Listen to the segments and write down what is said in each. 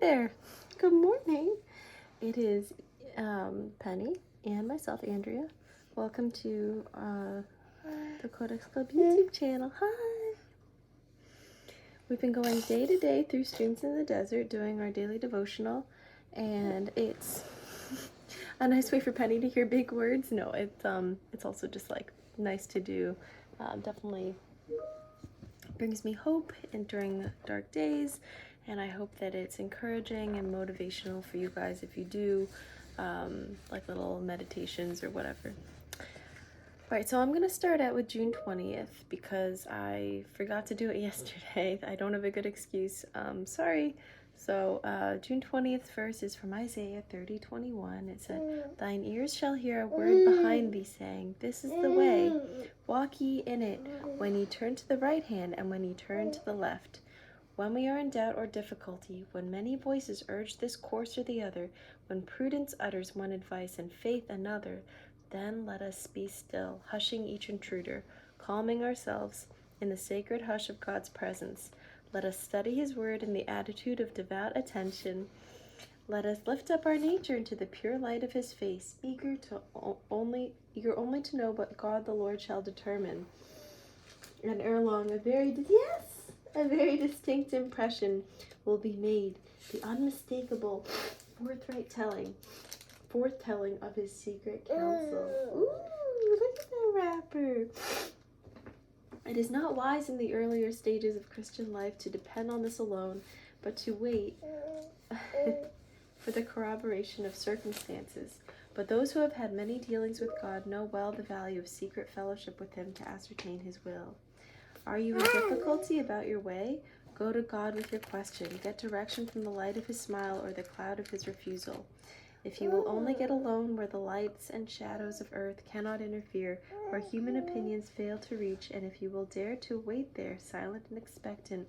there. Good morning. It is Penny and myself, Andrea. Welcome to the Codex Club YouTube channel. Hi. We've been going day to day through streams in the desert doing our daily devotional, and it's a nice way for Penny to hear big words. No, it's also just like nice to do. Definitely brings me hope during dark days, and I hope that it's encouraging and motivational for you guys if you do like little meditations or whatever. All right, so I'm going to start out with June 20th because I forgot to do it yesterday. I don't have a good excuse. Sorry. So June 20th verse is from Isaiah 30:21. It said, "Thine ears shall hear a word behind thee saying, This is the way, walk ye in it, when ye turn to the right hand and when ye turn to the left." When we are in doubt or difficulty, when many voices urge this course or the other, when prudence utters one advice and faith another, then let us be still, hushing each intruder, calming ourselves in the sacred hush of God's presence. Let us study his word in the attitude of devout attention. Let us lift up our nature into the pure light of his face, eager only to know what God the Lord shall determine. And ere long, a very distinct impression will be made, the unmistakable forthtelling of his secret counsel. Ooh, look at that wrapper. It is not wise in the earlier stages of Christian life to depend on this alone, but to wait for the corroboration of circumstances. But those who have had many dealings with God know well the value of secret fellowship with him to ascertain his will. Are you in difficulty about your way? Go to God with your question. Get direction from the light of his smile or the cloud of his refusal. If you will only get alone where the lights and shadows of earth cannot interfere, where human opinions fail to reach, and if you will dare to wait there, silent and expectant,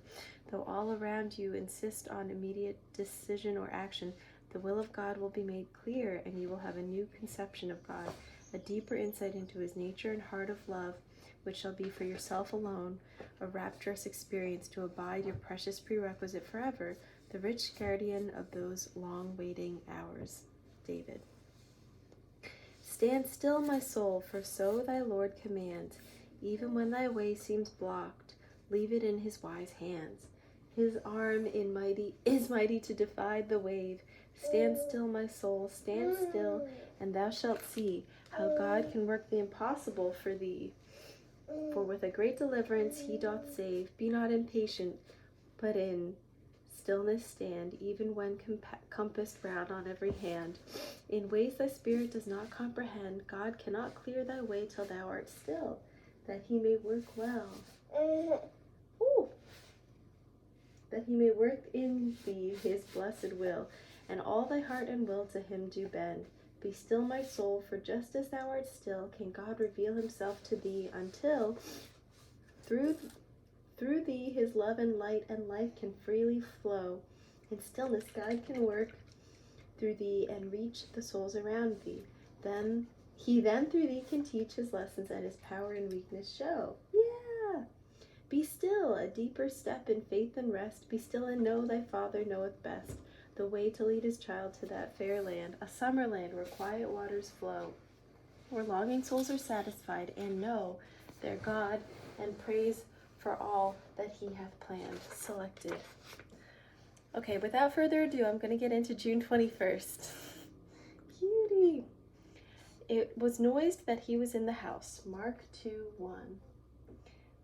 though all around you insist on immediate decision or action, the will of God will be made clear, and you will have a new conception of God, a deeper insight into his nature and heart of love, which shall be for yourself alone, a rapturous experience to abide your precious prerequisite forever, the rich guardian of those long waiting hours. David. Stand still, my soul, for so thy Lord commands. Even when thy way seems blocked, leave it in his wise hands. His arm is mighty to divide the wave. Stand still, my soul, stand still, and thou shalt see how God can work the impossible for thee. For with a great deliverance he doth save. Be not impatient, but in stillness stand, even when compassed round on every hand. In ways thy spirit does not comprehend, God cannot clear thy way till thou art still, that he may work well. That he may work in thee his blessed will, and all thy heart and will to him do bend. Be still, my soul, for just as thou art still, can God reveal himself to thee, until through thee his love and light and life can freely flow. In stillness God can work through thee and reach the souls around thee. Then through thee can teach his lessons and his power and weakness show. Yeah! Be still, a deeper step in faith and rest. Be still and know thy Father knoweth best the way to lead his child to that fair land, a summer land where quiet waters flow, where longing souls are satisfied and know their God, and praise for all that he hath planned. Selected. Okay, without further ado, I'm going to get into June 21st. Cutie. It was noised that he was in the house. Mark 2:1.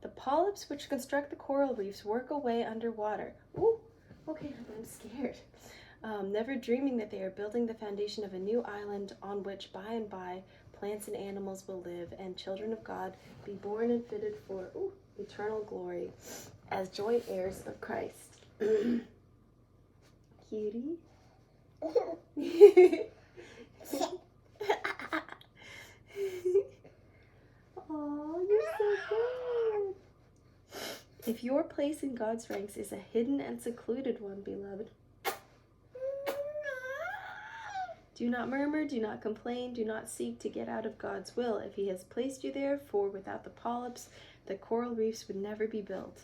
The polyps which construct the coral reefs work away underwater. Ooh, okay, I'm scared. Never dreaming that they are building the foundation of a new island on which by and by plants and animals will live, and children of God be born and fitted for eternal glory as joint heirs of Christ. Cutie. Oh, you're so good. If your place in God's ranks is a hidden and secluded one, beloved, do not murmur, do not complain, do not seek to get out of God's will if he has placed you there, for without the polyps, the coral reefs would never be built.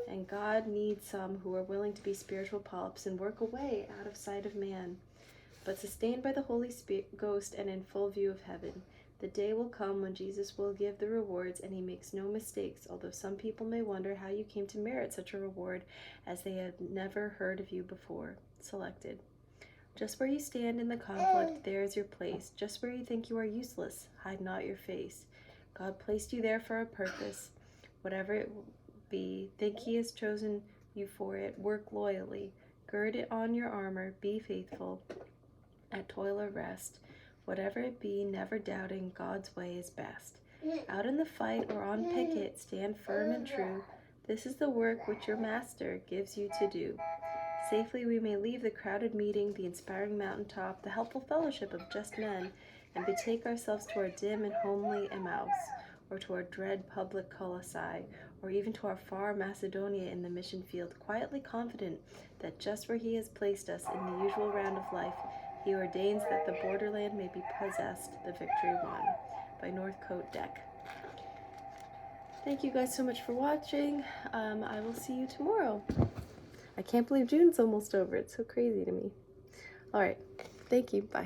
And God needs some who are willing to be spiritual polyps and work away out of sight of man, but sustained by the Holy Ghost and in full view of heaven. The day will come when Jesus will give the rewards, and he makes no mistakes, although some people may wonder how you came to merit such a reward, as they had never heard of you before. Selected. Just where you stand in the conflict, there is your place. Just where you think you are useless, hide not your face. God placed you there for a purpose. Whatever it be, think he has chosen you for it. Work loyally. Gird it on your armor. Be faithful. At toil or rest. Whatever it be, never doubting God's way is best. Out in the fight or on picket, stand firm and true. This is the work which your master gives you to do. Safely we may leave the crowded meeting, the inspiring mountaintop, the helpful fellowship of just men, and betake ourselves to our dim and homely Emmaus, or to our dread public Colossae, or even to our far Macedonia in the mission field, quietly confident that just where he has placed us in the usual round of life, he ordains that the borderland may be possessed, the victory won. By Northcote Deck. Thank you guys so much for watching. I will see you tomorrow. I can't believe June's almost over. It's so crazy to me. All right. Thank you. Bye.